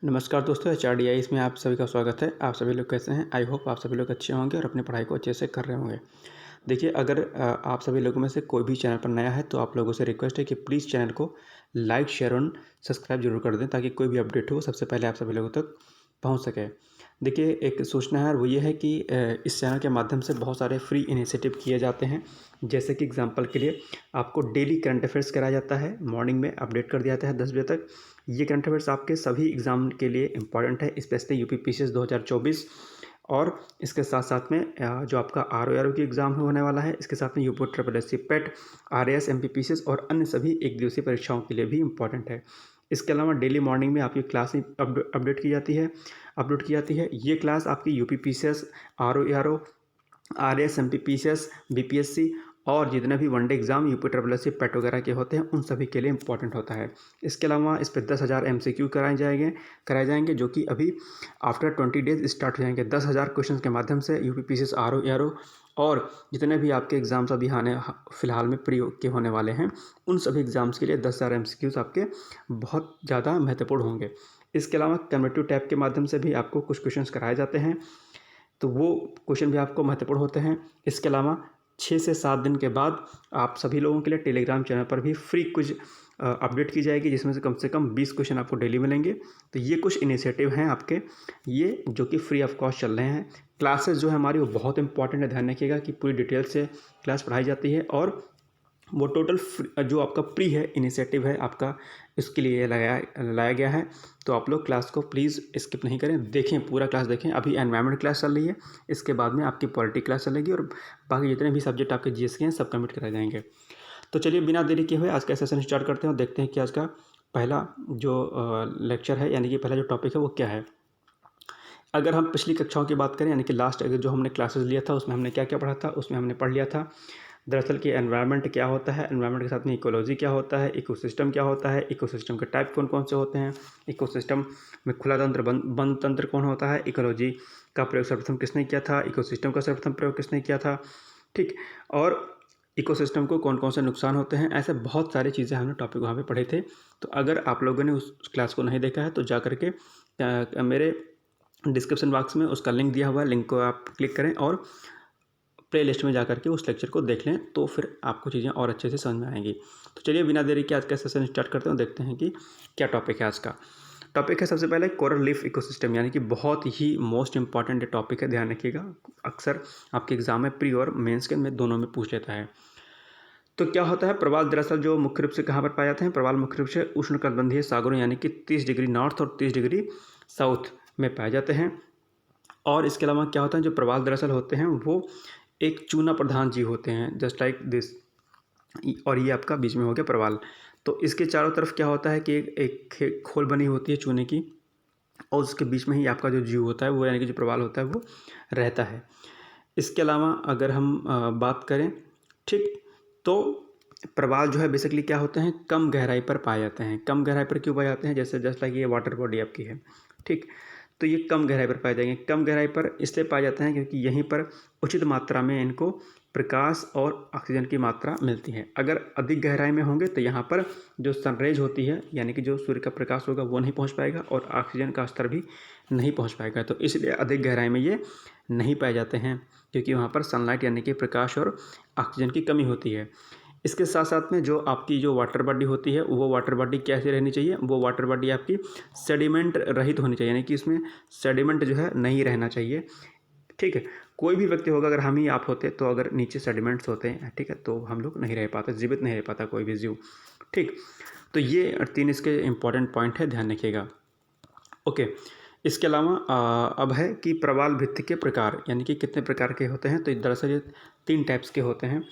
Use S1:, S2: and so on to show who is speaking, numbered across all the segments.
S1: नमस्कार दोस्तों, HRDI इसमें आप सभी का स्वागत है। आप सभी लोग कैसे हैं? आई होप आप सभी लोग अच्छे होंगे और अपनी पढ़ाई को अच्छे से कर रहे होंगे। देखिए, अगर आप सभी लोगों में से कोई भी चैनल पर नया है तो आप लोगों से रिक्वेस्ट है कि प्लीज़ चैनल को लाइक, शेयर और सब्सक्राइब जरूर कर दें ताकि कोई भी अपडेट हो सबसे पहले आप सभी लोगों तक पहुंच सके। देखिए, एक सूचना है और वो ये है कि इस चैनल के माध्यम से बहुत सारे फ्री इनिशिएटिव किए जाते हैं। जैसे कि एग्जांपल के लिए आपको डेली करंट अफेयर्स कराया जाता है, मॉर्निंग में अपडेट कर दिया जाता है 10 बजे तक। ये करंट अफेयर्स आपके सभी एग्ज़ाम के लिए इंपॉर्टेंट है, स्पेशली यूपीपीसीएस 2024। और इसके साथ साथ में जो आपका आर की एग्ज़ाम होने वाला है, इसके साथ में यूपी ट्रिपल एस सी पेट, RAS MPPCS और अन्य सभी एक दिवसीय परीक्षाओं के लिए भी इम्पॉर्टेंट है। इसके अलावा डेली मॉर्निंग में आपकी क्लास अपडेट की जाती है, अपलोड की जाती है। ये क्लास आपकी UPPCS, RO RAS MPPCS, BPSC और जितने भी one day exam UP triple S C PET वगैरह के होते हैं उन सभी के लिए इंपॉर्टेंट होता है। इसके अलावा इस पर 10,000 MCQ कराए जाएंगे जो कि अभी आफ्टर 20 डेज स्टार्ट हो जाएंगे। 10,000 क्वेश्चन के माध्यम से यूपीपीसीएस, RO और जितने भी आपके एग्जाम्स अभी आने फिलहाल में प्री के होने वाले हैं उन सभी एग्जाम्स के लिए 10,000 MCQs आपके बहुत ज़्यादा महत्वपूर्ण होंगे। इसके अलावा कम्यूनिटिव टैब के माध्यम से भी आपको कुछ क्वेश्चन कराए जाते हैं, तो वो क्वेश्चन भी आपको महत्वपूर्ण होते हैं। इसके अलावा 6 से 7 दिन के बाद आप सभी लोगों के लिए टेलीग्राम चैनल पर भी फ्री कुछ अपडेट की जाएगी, जिसमें से कम 20 क्वेश्चन आपको डेली मिलेंगे। तो ये कुछ इनिशिएटिव हैं आपके, ये जो कि फ्री ऑफ कॉस्ट चल रहे हैं। क्लासेस जो है हमारी वो बहुत इंपॉर्टेंट है, ध्यान रखिएगा कि पूरी डिटेल से क्लास पढ़ाई जाती है और वो टोटल जो आपका प्री है इनिशिएटिव है आपका, इसके लिए लाया गया है। तो आप लोग क्लास को प्लीज़ स्किप नहीं करें, देखें, पूरा क्लास देखें। अभी एनवायरनमेंट क्लास चल रही है, इसके बाद में आपकी पॉलिटी क्लास चलेगी और बाकी जितने भी सब्जेक्ट आपके जीएस के हैं सब कम्प्लीट कराए जाएंगे। तो चलिए बिना देरी किए हुए आज का सेशन स्टार्ट करते हैं और देखते हैं कि आज का पहला जो लेक्चर है यानी कि पहला जो टॉपिक है वो क्या है। अगर हम पिछली कक्षाओं की बात करें यानी कि लास्ट अगर जो हमने क्लासेस लिया था उसमें हमने क्या क्या पढ़ा था, उसमें हमने पढ़ लिया था दरअसल कि एनवायरनमेंट क्या होता है, एनवायरनमेंट के साथ में इकोलॉजी क्या होता है, इकोसिस्टम क्या होता है, इकोसिस्टम के टाइप कौन कौन से होते हैं, इकोसिस्टम में खुला तंत्र बंद तंत्र कौन होता है, इकोलॉजी का प्रयोग सर्वप्रथम किसने किया था, इकोसिस्टम का सर्वप्रथम प्रयोग किसने किया था, ठीक। और इकोसिस्टम को कौन कौन से नुकसान होते हैं, ऐसे बहुत सारी चीज़ें हमने टॉपिक वहाँ पे पढ़े थे। तो अगर आप लोगों ने उस क्लास को नहीं देखा है तो जा करके मेरे डिस्क्रिप्शन बॉक्स में उसका लिंक दिया हुआ है, लिंक को आप क्लिक करें और प्ले लिस्ट में जा करके उस लेक्चर को देख लें, तो फिर आपको चीज़ें और अच्छे से समझ में आएंगी। तो चलिए बिना देरी के आज का सेशन स्टार्ट करते हैं और देखते हैं कि क्या टॉपिक है आज का। टॉपिक है सबसे पहले कोरल लीफ इकोसिस्टम, यानी कि बहुत ही मोस्ट इंपॉर्टेंट टॉपिक है, ध्यान रखिएगा। अक्सर आपके एग्जाम में प्री और मेंस के में दोनों में पूछ लेता है। तो क्या होता है, प्रवाल दरअसल जो मुख्य रूप से कहाँ पर पाए जाते हैं, प्रवाल मुख्य रूप से उष्णकटिबंधीय सागरों यानी कि 30 डिग्री नॉर्थ और 30 डिग्री साउथ में पाए जाते हैं। और इसके अलावा क्या होता है, जो प्रवाल दरअसल होते हैं वो एक चूना प्रधान जीव होते हैं, जस्ट लाइक दिस। और ये आपका बीच में हो गया प्रवाल। तो इसके चारों तरफ क्या होता है कि एक खोल बनी होती है चूने की और उसके बीच में ही आपका जो जीव होता है वो यानी कि जो प्रवाल होता है वो रहता है। इसके अलावा अगर हम बात करें, ठीक, तो प्रवाल जो है बेसिकली क्या होते हैं, कम गहराई पर पाए जाते हैं। कम गहराई पर क्यों पाए जाते हैं, जैसे जस्ट लाइक ये वाटर बॉडी आपकी है, ठीक। तो ये कम गहराई पर पाए जाएंगे। कम गहराई पर इसलिए पाए जाते हैं क्योंकि यहीं पर उचित मात्रा में इनको प्रकाश और ऑक्सीजन की मात्रा मिलती है। अगर अधिक गहराई में होंगे तो यहाँ पर जो सनरेज होती है यानी कि जो सूर्य का प्रकाश होगा वो नहीं पहुँच पाएगा और ऑक्सीजन का स्तर भी नहीं पहुँच पाएगा। तो इसलिए अधिक गहराई में ये नहीं पाए जाते हैं क्योंकि वहाँ पर सनलाइट यानी कि प्रकाश और ऑक्सीजन की कमी होती है। इसके साथ साथ में जो आपकी जो वाटर बॉडी होती है वो वाटर बॉडी कैसे रहनी चाहिए, वो वाटर बॉडी आपकी सेडिमेंट रहित होनी चाहिए, यानी कि इसमें सेडिमेंट जो है नहीं रहना चाहिए, ठीक है। कोई भी व्यक्ति होगा, अगर हम ही आप होते तो अगर नीचे सेडिमेंट्स होते हैं, ठीक है, तो हम लोग नहीं रह पाते, जीवित नहीं रह पाता कोई भी जीव, ठीक। तो ये 3 इसके इंपॉर्टेंट पॉइंट है, ध्यान रखिएगा। ओके, इसके अलावा अब है कि प्रवाल भित्ति के प्रकार यानी कि कितने प्रकार के होते हैं। तो दरअसल ये 3 टाइप्स के होते हैं।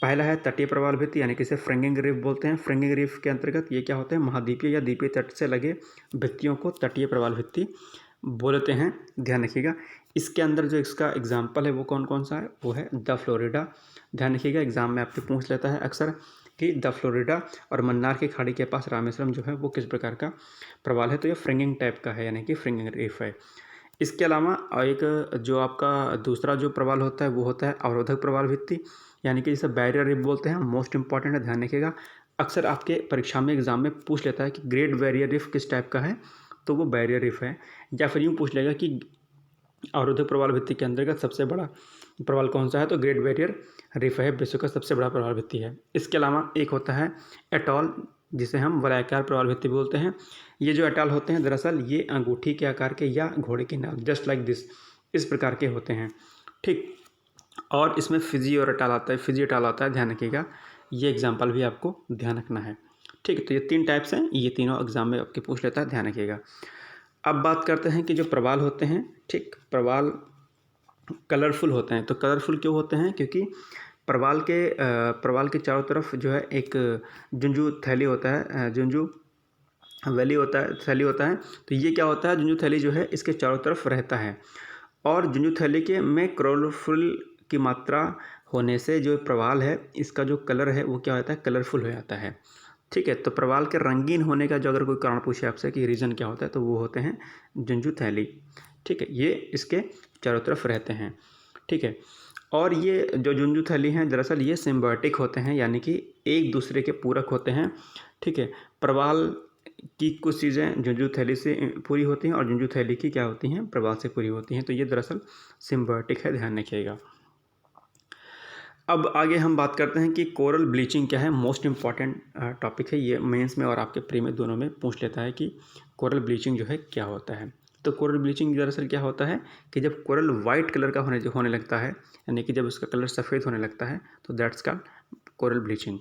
S1: पहला है तटीय प्रवाल भित्ति यानी कि इसे फ्रिंगिंग रीफ बोलते हैं। फ्रिंगिंग रीफ के अंतर्गत ये क्या होते हैं, महाद्वीपीय या द्वीपीय तट से लगे भित्तियों को तटीय प्रवाल भित्ति बोलते हैं, ध्यान रखिएगा। इसके अंदर जो इसका एग्जाम्पल है वो कौन कौन सा है, वो है द फ्लोरिडा। ध्यान रखिएगा, एग्जाम में आपके पूछ लेता है अक्सर कि द फ्लोरिडा और मन्नार की खाड़ी के पास रामेश्वरम जो है वो किस प्रकार का प्रवाल है। तो ये फ्रिंगिंग टाइप का है यानी कि फ्रिंगिंग रीफ है। इसके अलावा एक जो आपका दूसरा जो प्रवाल होता है वो होता है अवरोधक प्रवाल भित्ति यानी कि जिसे बैरियर रीफ बोलते हैं, मोस्ट इंपॉर्टेंट है, ध्यान रखिएगा। अक्सर आपके परीक्षा में एग्जाम में पूछ लेता है कि ग्रेट बैरियर रीफ किस टाइप का है, तो वो बैरियर रीफ है। या फिर यूँ पूछ लेगा कि अवरोधक प्रवाल भित्ति के अंतर्गत सबसे बड़ा प्रवाल कौन सा है, तो ग्रेट बैरियर रीफ है, विश्व का सबसे बड़ा प्रवाल भित्ति है। इसके अलावा एक होता है एटॉल, जिसे हम वलयाकार प्रवाल भित्ति बोलते हैं। ये जो एटॉल होते हैं दरअसल ये अंगूठी के आकार के या घोड़े की नाल, जस्ट लाइक दिस, इस प्रकार के होते हैं, ठीक। और इसमें फिजी और एटॉल आता है, फिजी एटॉल आता है, ध्यान रखिएगा, ये एग्जाम्पल भी आपको ध्यान रखना है, ठीक। तो ये 3 टाइप्स हैं, ये तीनों एग्जाम में आपके पूछ लेता है, ध्यान रखिएगा। अब बात करते हैं कि जो प्रवाल होते हैं, ठीक, प्रवाल कलरफुल होते हैं। तो कलरफुल क्यों होते हैं? क्योंकि प्रवाल के चारों तरफ जो है एक जुंजू थैली होता है, जुंजू वैली होता है, थैली होता है। तो ये क्या होता है, जुंजू थैली जो है इसके चारों तरफ रहता है, और जुंजू थैली के में क्लोरोफिल की मात्रा होने से जो प्रवाल है इसका जो कलर है वो क्या होता है, कलरफुल हो जाता है, ठीक है। तो प्रवाल के रंगीन होने का जो अगर कोई कारण पूछे आपसे कि रीज़न क्या होता है, तो वो होते हैं जुंजू थैली, ठीक है, ये इसके चारों तरफ रहते हैं, ठीक है। और ये जो जुंजू थैली हैं दरअसल ये सिम्बायोटिक होते हैं, यानी कि एक दूसरे के पूरक होते हैं, ठीक है। प्रवाल की कुछ चीज़ें जुंजू थैली से पूरी होती हैं और जुंजू थैली की क्या होती हैं, प्रवाल से पूरी होती हैं। तो ये दरअसल सिम्बायोटिक है, ध्यान रखिएगा। अब आगे हम बात करते हैं कि कोरल ब्लीचिंग क्या है। मोस्ट इम्पॉर्टेंट टॉपिक है ये, मेंस में और आपके प्री में दोनों में पूछ लेता है कि कोरल ब्लीचिंग जो है क्या होता है। तो कोरल ब्लीचिंग दरअसल क्या होता है कि जब कोरल वाइट कलर का होने लगता है, यानी कि जब उसका कलर सफ़ेद होने लगता है, तो दैट्स कॉल्ड कोरल ब्लीचिंग।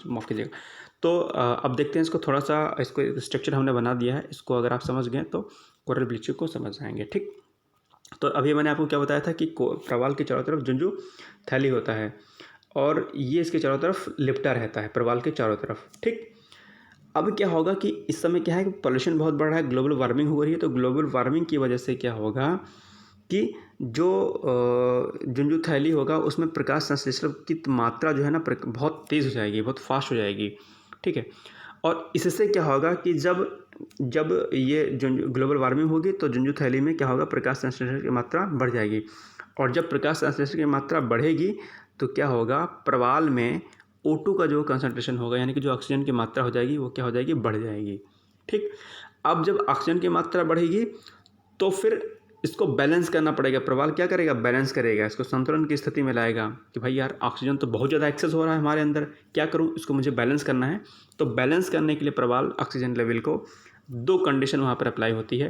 S1: माफ़ कीजिएगा। तो अब देखते हैं इसको थोड़ा सा, इसको स्ट्रक्चर हमने बना दिया है, इसको अगर आप समझ गए तो कोरल ब्लीचिंग को समझ जाएंगे, ठीक। तो अभी मैंने आपको क्या बताया था कि प्रवाल के चारों तरफ जुंजू थैली होता है और ये इसके चारों तरफ लिपटा रहता है, प्रवाल के चारों तरफ, ठीक। अब क्या होगा कि इस समय क्या है कि पोल्यूशन बहुत बढ़ रहा है, ग्लोबल वार्मिंग हो रही है। तो ग्लोबल वार्मिंग की वजह से क्या होगा कि जो जुंजू थैली होगा उसमें प्रकाश संश्लेषण की मात्रा जो है ना बहुत तेज़ हो जाएगी, बहुत फास्ट हो जाएगी, ठीक है। और इससे क्या होगा कि जब ये ग्लोबल वार्मिंग होगी तो जुंजू थैली में क्या होगा, प्रकाश संश्लेषण की मात्रा बढ़ जाएगी, और जब प्रकाश संश्लेषण की मात्रा बढ़ेगी तो क्या होगा, प्रवाल में O2 का जो कंसंट्रेशन होगा, यानी कि जो ऑक्सीजन की मात्रा हो जाएगी वो क्या हो जाएगी, बढ़ जाएगी, ठीक। अब जब ऑक्सीजन की मात्रा बढ़ेगी तो फिर इसको बैलेंस करना पड़ेगा। प्रवाल क्या करेगा, बैलेंस करेगा, इसको संतुलन की स्थिति में लाएगा कि भाई यार ऑक्सीजन तो बहुत ज़्यादा एक्सेस हो रहा है हमारे अंदर, क्या करूं, इसको मुझे बैलेंस करना है। तो बैलेंस करने के लिए प्रवाल ऑक्सीजन लेवल को 2 कंडीशन वहाँ पर अप्लाई होती है।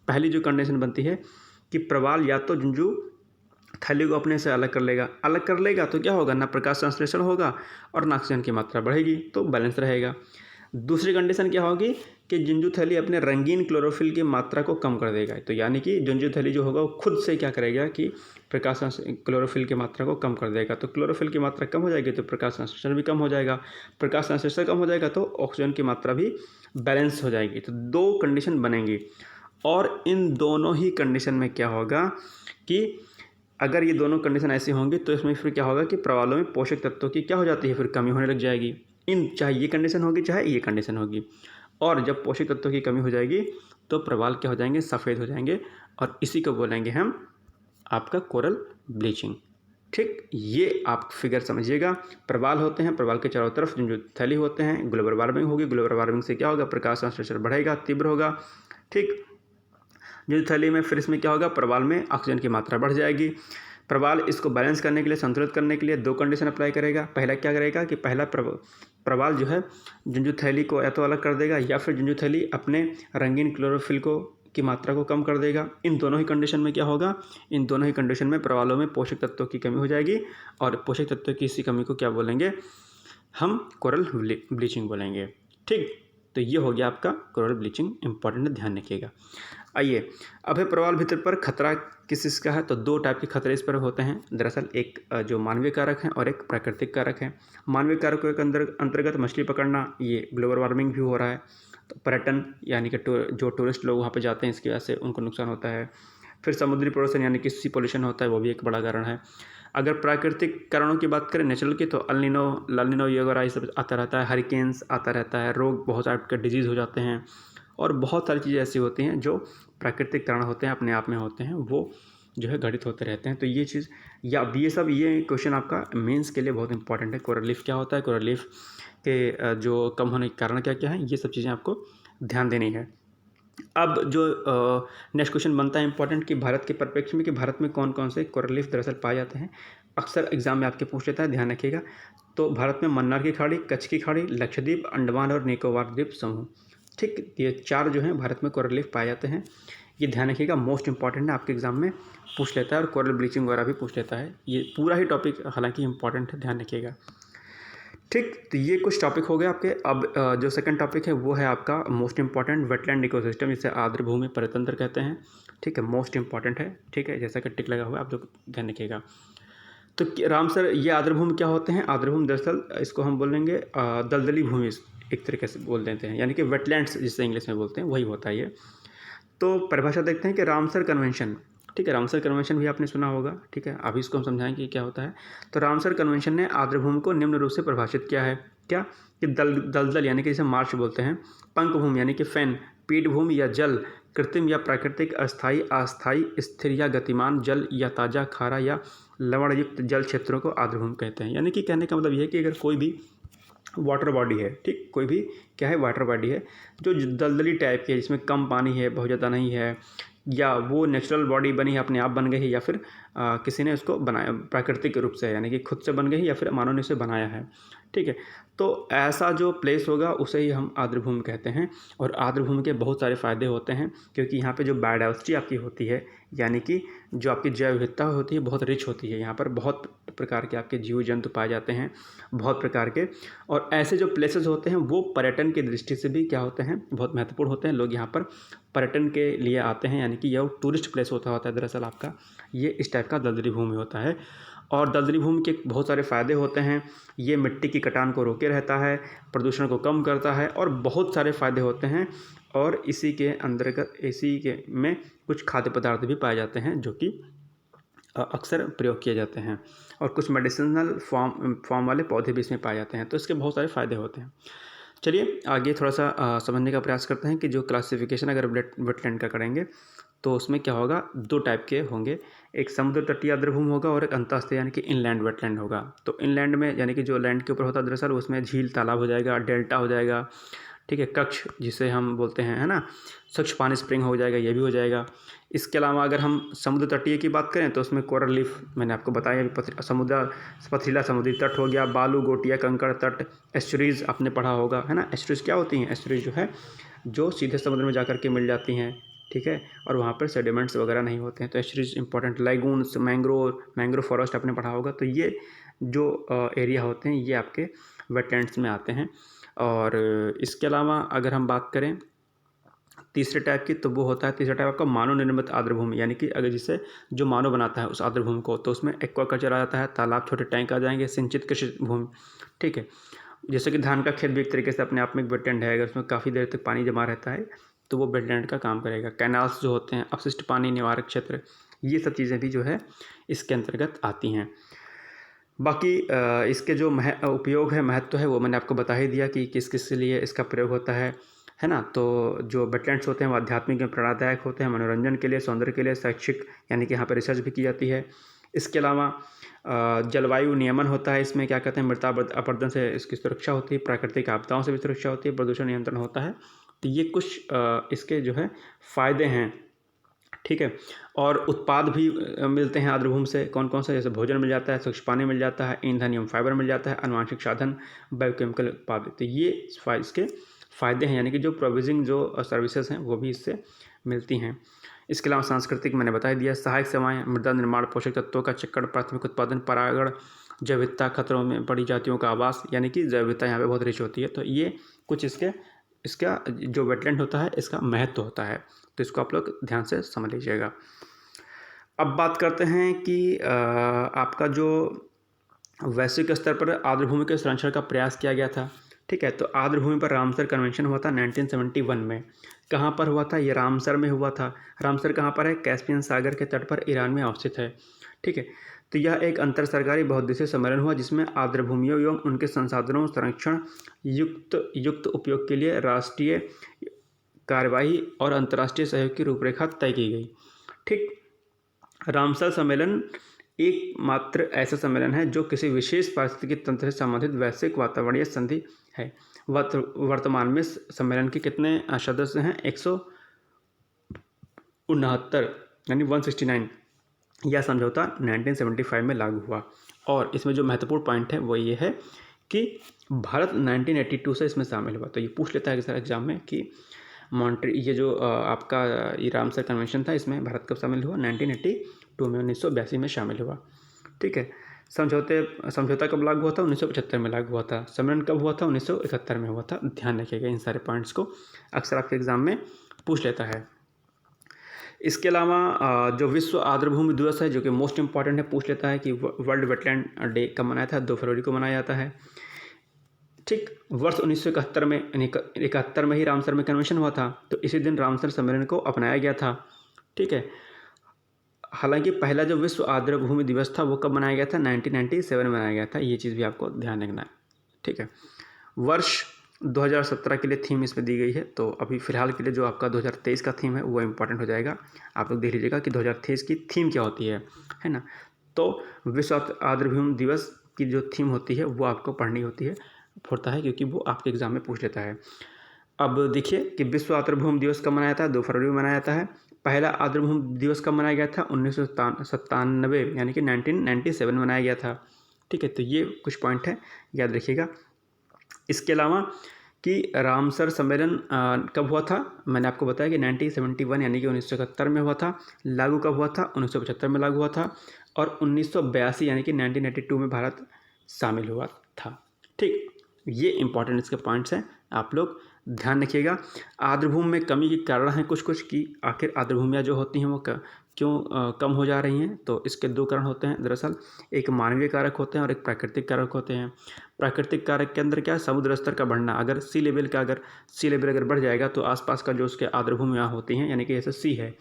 S1: पहली जो कंडीशन बनती है कि प्रवाल या तो जुंजू थैली को अपने से अलग कर लेगा तो क्या होगा, ना प्रकाश संश्लेषण होगा और ना ऑक्सीजन की मात्रा बढ़ेगी, तो बैलेंस रहेगा। दूसरी कंडीशन क्या होगी कि जुंजू थैली अपने रंगीन क्लोरोफिल की मात्रा को कम कर देगा। तो यानी कि जुंजू थैली जो होगा वो खुद से क्या करेगा कि प्रकाश क्लोरोफिल की मात्रा को कम कर देगा। तो क्लोरोफिल की मात्रा कम हो जाएगी तो प्रकाश संश्लेषण भी कम हो जाएगा, प्रकाश संश्लेषण कम हो जाएगा तो ऑक्सीजन की मात्रा भी बैलेंस हो जाएगी। तो 2 कंडीशन बनेंगी, और इन दोनों ही कंडीशन में क्या होगा कि अगर ये दोनों कंडीशन ऐसी होंगी तो इसमें फिर क्या होगा कि प्रवालों में पोषक तत्वों की क्या हो जाती है, फिर कमी होने लग जाएगी। चाहे ये कंडीशन होगी चाहे ये कंडीशन होगी, और जब पोषक तत्वों की कमी हो जाएगी तो प्रवाल क्या हो जाएंगे, सफ़ेद हो जाएंगे, और इसी को बोलेंगे हम आपका कोरल ब्लीचिंग, ठीक। ये आप फिगर समझिएगा। प्रवाल होते हैं, प्रवाल के चारों तरफ जो थैली होते हैं, ग्लोबल वार्मिंग होगी, ग्लोबल वार्मिंग से क्या होगा, प्रकाश संश्लेषण बढ़ेगा, तीव्र होगा, ठीक। जो थैली में फिर इसमें क्या होगा, प्रवाल में ऑक्सीजन की मात्रा बढ़ जाएगी। प्रवाल इसको बैलेंस करने के लिए, संतुलित करने के लिए 2 कंडीशन अप्लाई करेगा। पहला क्या करेगा कि पहला प्रवाल जो है जुंजू थैली को या तो अलग कर देगा या फिर जुंजू थैली अपने रंगीन क्लोरोफिल की मात्रा को कम कर देगा। इन दोनों ही कंडीशन में क्या होगा, इन दोनों ही कंडीशन में प्रवालों में पोषक तत्वों की कमी हो जाएगी, और पोषक तत्वों की इसी कमी को क्या बोलेंगे, हम कोरल ब्लीचिंग बोलेंगे, ठीक। तो ये हो गया आपका कोरल ब्लीचिंग, इंपॉर्टेंट, ध्यान रखिएगा। आइए अब है प्रवाल भित्ति पर खतरा किस इसका है। तो 2 टाइप के खतरे इस पर होते हैं दरअसल, एक जो मानवीय कारक है और एक प्राकृतिक कारक है। मानवीय कारकों के अंतर्गत मछली पकड़ना, ये ग्लोबल वार्मिंग भी हो रहा है, तो पर्यटन यानी कि जो टूरिस्ट लोग वहाँ पे जाते हैं इसकी वजह से उनको नुकसान होता है। फिर समुद्री प्रदूषण यानी कि सी पॉल्यूशन होता है, वो भी एक बड़ा कारण है। अगर प्राकृतिक कारणों की बात करें, नेचुरल की, तो अल नीनो, लाल नीनो ये वगैरह ये सब आता रहता है, हरिकेन्स आता रहता है, रोग बहुत टाइप के डिजीज़ हो जाते हैं, और बहुत सारी चीज़ें ऐसी होती हैं जो प्राकृतिक कारण होते हैं, अपने आप में होते हैं, वो जो है घटित होते रहते हैं। तो ये चीज़ या ये क्वेश्चन आपका मेंस के लिए बहुत इंपॉर्टेंट है। कोरल रीफ क्या होता है, कोरल रीफ के जो कम होने के कारण क्या क्या है, ये सब चीज़ें आपको ध्यान देनी है। अब जो नेक्स्ट क्वेश्चन बनता है इंपॉर्टेंट कि भारत के परिप्रेक्ष्य में कि भारत में कौन कौन से कोरल रीफ दरअसल पाए जाते हैं। अक्सर एग्जाम में आपके पूछ लेता है, ध्यान रखिएगा। तो भारत में मन्नार की खाड़ी, कच्छ की खाड़ी, लक्षद्वीप, अंडमान और निकोबार द्वीप समूह, ठीक, ये 4 जो हैं भारत में कोरल रीफ पाए जाते हैं। ये ध्यान रखिएगा, मोस्ट इंपॉर्टेंट है, आपके एग्जाम में पूछ लेता है और कोरल ब्लीचिंग वगैरह भी पूछ लेता है। ये पूरा ही टॉपिक हालांकि इंपॉर्टेंट है, ध्यान रखिएगा। ठीक, तो ये कुछ टॉपिक हो गए आपके। अब जो सेकंड टॉपिक है वो है आपका मोस्ट इंपॉर्टेंट, वेटलैंड इकोसिस्टम, जिसे आर्द्र भूमि परितंत्र कहते हैं। ठीक है, मोस्ट इंपॉर्टेंट है। ठीक है, जैसा कि टिक लगा हुआ है, आप लोग ध्यान रखिएगा। तो रामसर, ये आर्द्र भूमि क्या होते हैं? आर्द्र भूमि दरअसल इसको हम बोलेंगे दलदली भूमि, एक तरीके से बोल देते हैं, यानी कि वेटलैंड्स जिसे इंग्लिश में बोलते हैं, वही होता है ये। तो परिभाषा देखते हैं कि रामसर कन्वेंशन, ठीक है, रामसर कन्वेंशन भी आपने सुना होगा। ठीक है, अभी इसको हम समझाएंगे कि क्या होता है। तो रामसर कन्वेंशन ने आर्द्र भूमि को निम्न रूप से परिभाषित किया है, क्या कि दलदल यानी कि जिसे मार्श बोलते हैं, पंक भूमि यानी कि फैन, पीठ भूमि या जल, कृत्रिम या प्राकृतिक, अस्थायी, अस्थायी, स्थिर या गतिमान जल या ताज़ा, खारा या लवणयुक्त जल क्षेत्रों को आर्द्र भूमि कहते हैं। यानी कि कहने का मतलब यह है कि अगर कोई भी वाटर बॉडी है, ठीक, कोई भी क्या है, वाटर बॉडी है जो दलदली टाइप की है, जिसमें कम पानी है, बहुत ज़्यादा नहीं है, या वो नेचुरल बॉडी बनी है, अपने आप बन गई है, या फिर किसी ने उसको बनाया प्राकृतिक रूप से, यानी कि खुद से बन गई है, या फिर मानव ने इसे बनाया है। ठीक है, तो ऐसा जो प्लेस होगा उसे ही हम आर्द्र भूमि कहते हैं। और आर्द्र भूमि के बहुत सारे फ़ायदे होते हैं, क्योंकि यहाँ पे जो बायोडाइवर्सिटी आपकी होती है, यानी कि जो आपकी जैव विविधता होती है, बहुत रिच होती है। यहाँ पर बहुत प्रकार के आपके जीव जंतु पाए जाते हैं, बहुत प्रकार के। और ऐसे जो प्लेसेस होते हैं वो पर्यटन की दृष्टि से भी क्या होते हैं, बहुत महत्वपूर्ण होते हैं। लोग यहाँ पर पर्यटन के लिए आते हैं, यानी कि यह टूरिस्ट प्लेस होता है दरअसल आपका, ये इस टाइप का दलदली भूमि होता है। और दलदली भूमि के बहुत सारे फ़ायदे होते हैं। ये मिट्टी की कटान को रोके रहता है, प्रदूषण को कम करता है, और बहुत सारे फ़ायदे होते हैं। और इसी के अंतर्गत इसी के में कुछ खाद्य पदार्थ भी पाए जाते हैं जो कि अक्सर प्रयोग किए जाते हैं, और कुछ मेडिसिनल फॉर्म वाले पौधे भी इसमें पाए जाते हैं। तो इसके बहुत सारे फ़ायदे होते हैं। चलिए आगे थोड़ा सा समझने का प्रयास करते हैं कि जो क्लासिफिकेशन अगर वेटलैंड का करेंगे तो उसमें क्या होगा, 2 टाइप के होंगे, एक समुद्र तटीय आर्द्र भूमि होगा और एक अंतर्राष्ट्रीय यानी कि इनलैंड वेटलैंड होगा। तो इनलैंड में यानी कि जो लैंड के ऊपर होता है दरअसल, उसमें झील, तालाब हो जाएगा, डेल्टा हो जाएगा, ठीक है, कक्ष जिसे हम बोलते हैं, है ना, स्वच्छ पानी स्प्रिंग हो जाएगा, ये भी हो जाएगा। इसके अलावा अगर हम समुद्र तटीय की बात करें तो उसमें कोरल लीफ, मैंने आपको बताया, समुद्र, पथरीला समुद्री तट हो गया, बालू, गोटिया, कंकड़ तट, एस्चुरीज आपने पढ़ा होगा, है ना। एस्चुरीज क्या होती हैं? एस्चुरीज जो है जो सीधे समुद्र में जाकर के मिल जाती हैं, ठीक है, और वहाँ पर सेडिमेंट्स वगैरह नहीं होते हैं, तो एस्चुरीज इंपॉर्टेंट। लैगून्स, मैंग्रोव फॉरेस्ट आपने पढ़ा होगा। तो ये जो एरिया होते हैं ये आपके वेटलैंड्स में आते हैं। और इसके अलावा अगर हम बात करें तीसरे टाइप की, तो वो होता है, तीसरा टाइप आपका मानव निर्मित आर्द्र भूमि, यानी कि अगर जिसे जो मानव बनाता है उस आर्द्र भूमि को, तो उसमें एक्वाकल्चर आ जाता है, तालाब, छोटे टैंक आ जाएंगे, सिंचित कृषि भूमि, ठीक है, जैसे कि धान का खेत भी एक तरीके से अपने आप में एक वेटलैंड है। अगर उसमें काफ़ी देर तक पानी जमा रहता है तो वो वेटलैंड का काम करेगा। कैनाल्स जो होते हैं, अपशिष्ट पानी निवारक क्षेत्र, ये सब चीज़ें भी जो है इसके अंतर्गत आती हैं। बाकी इसके जो उपयोग है, महत्व है, वो मैंने आपको बता ही दिया कि किस किस के लिए इसका प्रयोग होता है ना। तो जो वेटलैंड्स होते हैं वो आध्यात्मिक में प्रेरणादायक होते हैं, मनोरंजन के लिए, सौंदर्य के लिए, शैक्षिक, यानी कि यहाँ पर रिसर्च भी की जाती है। इसके अलावा जलवायु नियमन होता है, इसमें क्या कहते हैं, मृदा अपरदन से इसकी सुरक्षा होती है, प्राकृतिक आपदाओं से भी सुरक्षा होती है, प्रदूषण नियंत्रण होता है। तो ये कुछ इसके जो है फ़ायदे हैं, ठीक है। और उत्पाद भी मिलते हैं आर्द्र भूमि से, कौन कौन से, जैसे भोजन मिल जाता है, स्वच्छ पानी मिल जाता है, ईंधन एवं फाइबर मिल जाता है, आनुवांशिक साधन, बायोकेमिकल उत्पाद। तो ये इसके फ़ायदे हैं, यानी कि जो प्रोविजिंग जो सर्विसेज हैं वो भी इससे मिलती हैं। इसके अलावा सांस्कृतिक मैंने बता ही दिया, सहायक सेवाएं, मृदा निर्माण, पोषक तत्वों का चक्कर, प्राथमिक उत्पादन, परागण, जैव विविधता, खतरों में पड़ी जातियों का आवास, यानी कि जैव विविधता यहाँ पे बहुत रिच होती है। तो ये कुछ इसका जो वेटलैंड होता है इसका महत्व होता है। तो इसको आप लोग ध्यान से समझ लीजिएगा। अब बात करते हैं कि आपका जो वैश्विक स्तर पर आर्द्र भूमि के संरक्षण का प्रयास किया गया था, ठीक है। तो आर्द्र भूमि पर रामसर कन्वेंशन हुआ था 1971 में। कहाँ पर हुआ था? ये रामसर में हुआ था। रामसर कहाँ पर है? कैस्पियन सागर के तट पर ईरान में अवस्थित है, ठीक है। तो यह एक अंतर सरकारी बहुउद्देशीय सम्मेलन हुआ जिसमें आर्द्र भूमियों एवं उनके संसाधनों संरक्षण युक्त उपयोग के लिए राष्ट्रीय कार्यवाही और अंतर्राष्ट्रीय सहयोग की रूपरेखा तय की गई, ठीक। रामसर सम्मेलन एकमात्र ऐसा सम्मेलन है जो किसी विशेष पारिस्थितिकी तंत्र से संबंधित वैश्विक वातावरणीय संधि है। वर्तमान में सम्मेलन के कितने सदस्य हैं? 69 यानी 169 यह समझौता 1975 में लागू हुआ। और इसमें जो महत्वपूर्ण पॉइंट है वो ये है कि भारत 1982 से इसमें शामिल हुआ। तो ये पूछ लेता है सर एग्जाम में कि ये जो आपका ये रामसर कन्वेंशन था, इसमें भारत कब शामिल हुआ? 1982 में, 1982 में शामिल हुआ। ठीक है। समझौता कब लागू हुआ था? 1975 में लागू हुआ था। सम्मेलन कब हुआ था? 1971 में हुआ था। ध्यान रखिएगा इन सारे पॉइंट्स को, अक्सर आपके एग्जाम में पूछ लेता है। इसके अलावा जो विश्व आर्द्रभूमि दिवस है, जो कि मोस्ट इंपॉर्टेंट है, पूछ लेता है कि वर्ल्ड वेटलैंड डे कब मनाया था? 2 फरवरी को मनाया जाता है। ठीक, वर्ष 1971 में, यानी 71 में ही रामसर में कन्वेंशन हुआ था, तो इसी दिन रामसर सम्मेलन को अपनाया गया था। ठीक है। हालांकि पहला जो विश्व आर्द्रभूमि दिवस था वो कब मनाया गया था? 1997 में मनाया गया था। ये चीज़ भी आपको ध्यान रखना है। ठीक है। वर्ष 2017 के लिए थीम इसमें दी गई है, तो अभी फ़िलहाल के लिए जो आपका 2023 का थीम है वो इम्पॉर्टेंट हो जाएगा। आप लोग देख लीजिएगा कि 2023 की थीम क्या होती है ना। तो विश्व आर्द्रभूमि दिवस की जो थीम होती है वो आपको पढ़नी होता है क्योंकि वो आपके एग्जाम में पूछ लेता है। अब देखिए कि विश्व आर्द्रभूमि दिवस कब मनाया था? 2 फरवरी में मनाया जाता है। पहला आर्द्रभूमि दिवस कब मनाया गया था? 1997 यानी कि 1997 में मनाया गया था। ठीक है। तो ये कुछ पॉइंट है, याद रखिएगा। इसके अलावा कि रामसर सम्मेलन कब हुआ था? मैंने आपको बताया कि 1971 यानी कि 1971 में हुआ था। लागू कब हुआ था? 1975 में लागू हुआ था। और 1982 यानी कि 1982 में भारत शामिल हुआ था। ठीक, ये इंपॉर्टेंट इसके पॉइंट्स हैं, आप लोग ध्यान रखिएगा। आर्द्रभूमि में कमी के कारण हैं कुछ कि आखिर आर्द्रभूमियाँ जो होती हैं वो क्यों कम हो जा रही हैं। तो इसके 2 कारण होते हैं दरअसल। एक मानवीय कारक होते हैं और एक प्राकृतिक कारक होते हैं। प्राकृतिक कारक के अंदर क्या है? समुद्र स्तर का बढ़ना। अगर सी लेवल अगर बढ़ जाएगा तो आसपास का जो उसके आर्द्रभूमियाँ होती हैं, यानी कि जैसे सी है,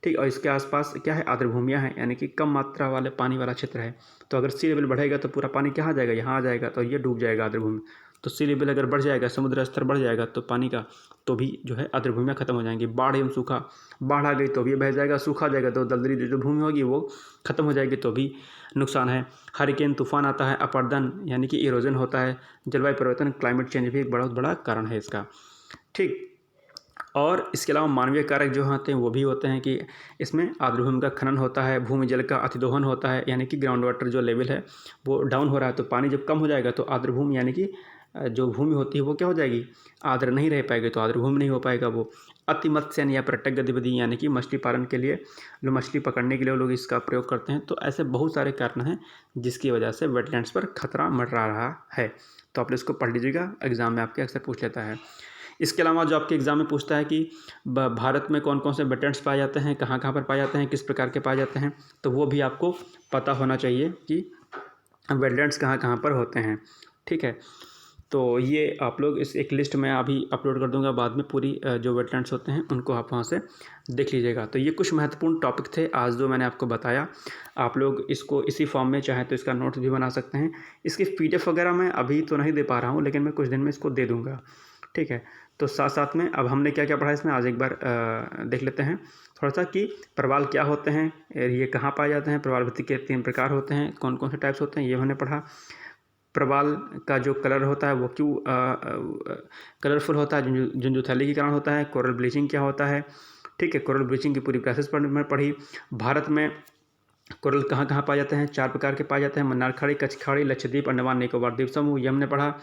S1: ठीक, और इसके आसपास क्या है? आर्द्रभूमियाँ हैं, यानी कि कम मात्रा वाले पानी वाला क्षेत्र है। तो अगर सी लेवल बढ़ेगा तो पूरा पानी कहाँ जाएगा? यहाँ आ जाएगा, तो ये डूब जाएगा आर्द्रभूमि। तो सी लेवल अगर बढ़ जाएगा, समुद्र स्तर बढ़ जाएगा, तो पानी का तो भी जो है आर्द्रभूमियाँ खत्म हो जाएंगी। बाढ़ एवं सूखा, बाढ़ आ गई तो भी बह जाएगा, सूखा जाएगा तो दलदली जो भूमि होगी वो खत्म हो जाएगी, तो भी नुकसान है। हरिकेन तूफान आता है, अपरदन यानी कि इरोजन होता है, जलवायु परिवर्तन, क्लाइमेट चेंज भी एक बहुत बड़ा कारण है इसका। ठीक, और इसके अलावा मानवीय कारक जो होते हैं वो भी होते हैं कि इसमें आर्द्रभूमि का खनन होता है, भूमि जल का अतिदोहन होता है, यानी कि ग्राउंड वाटर जो लेवल है वो डाउन हो रहा है। तो पानी जब कम हो जाएगा तो आर्द्रभूमि यानी कि जो भूमि होती है वो क्या हो जाएगी? आर्द्र नहीं रह पाएगी, तो आर्द्रभूमि नहीं हो पाएगा वो। अतिमत्स्यन या पर्यटक गतिविधि, यानी कि मछली पालन के लिए, जो मछली पकड़ने के लिए लोग इसका प्रयोग करते हैं। तो ऐसे बहुत सारे कारण हैं जिसकी वजह से वेटलैंड्स पर खतरा मंडरा रहा है। तो आप इसको पढ़ लीजिएगा, एग्जाम में आपके अक्सर पूछ लेता है। इसके अलावा जो आपके एग्जाम में पूछता है कि भारत में कौन कौन से वेटलैंड्स पाए जाते हैं, कहाँ कहाँ पर पाए जाते हैं, किस प्रकार के पाए जाते हैं, तो वो भी आपको पता होना चाहिए कि वेटलैंड्स कहाँ कहाँ पर होते हैं। ठीक है। तो ये आप लोग इस एक लिस्ट में अभी अपलोड कर दूंगा बाद में, पूरी जो वेटलैंड्स होते हैं उनको आप वहाँ से देख लीजिएगा। तो ये कुछ महत्वपूर्ण टॉपिक थे आज जो मैंने आपको बताया। आप लोग इसको इसी फॉर्म में चाहे तो इसका नोट्स भी बना सकते हैं। इसकी PDF वगैरह मैं अभी तो नहीं दे पा रहा हूँ, लेकिन मैं कुछ दिन में इसको दे दूँगा। ठीक है। तो साथ साथ में अब हमने क्या क्या पढ़ा इसमें, आज एक बार देख लेते हैं थोड़ा सा कि प्रवाल क्या होते हैं, ये कहाँ पाए जाते हैं, प्रवाल भित्ति के 3 प्रकार होते हैं, कौन कौन से टाइप्स होते हैं, ये हमने पढ़ा। प्रवाल का जो कलर होता है वो क्यों कलरफुल होता है, झुंझुथैली के कारण होता है। कोरल ब्लीचिंग क्या होता है, ठीक है, कोरल ब्लीचिंग की पूरी प्रोसेस पर मैं पढ़ी। भारत में कोरल कहाँ कहाँ पाए जाते हैं, 4 प्रकार के पाए जाते हैं, मन्नार खाड़ी, कच्छ खाड़ी, लक्षद्वीप, अंडमान निकोबार द्वीप समूह, ये हमने पढ़ा।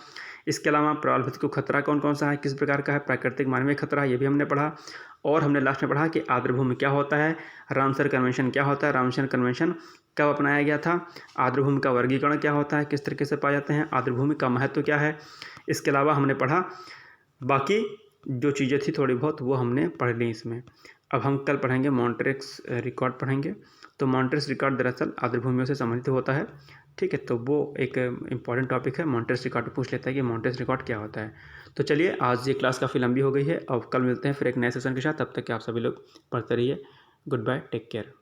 S1: इसके अलावा प्रवाल भित्ति को खतरा कौन कौन सा है, किस प्रकार का है, प्राकृतिक मानवीय खतरा, ये भी हमने पढ़ा। और हमने लास्ट में पढ़ा कि आर्द्रभूमि क्या होता है, रामसर कन्वेंशन क्या होता है, रामसर कन्वेंशन कब अपनाया गया था, आर्द्रभूमि का वर्गीकरण क्या होता है, किस तरीके से पाए जाते हैं, आर्द्रभूमि का महत्व क्या है। इसके अलावा हमने पढ़ा बाकी जो चीज़ें थी थोड़ी बहुत वो हमने पढ़ ली इसमें। अब हम कल पढ़ेंगे मॉन्ट्रेक्स रिकॉर्ड पढ़ेंगे। तो मॉन्ट्रेक्स रिकॉर्ड दरअसल आर्द्रभूमियों से संबंधित होता है। ठीक है। तो वो एक इम्पॉर्टेंट टॉपिक है। मॉन्ट्रेक्स रिकॉर्ड पूछ लेता है कि मॉन्ट्रेक्स रिकॉर्ड क्या होता है। तो चलिए, आज ये क्लास काफ़ी लंबी हो गई है। अब कल मिलते हैं फिर एक नए सेशन के साथ। तब तक के आप सभी लोग पढ़ते रहिए। Good bye, take care.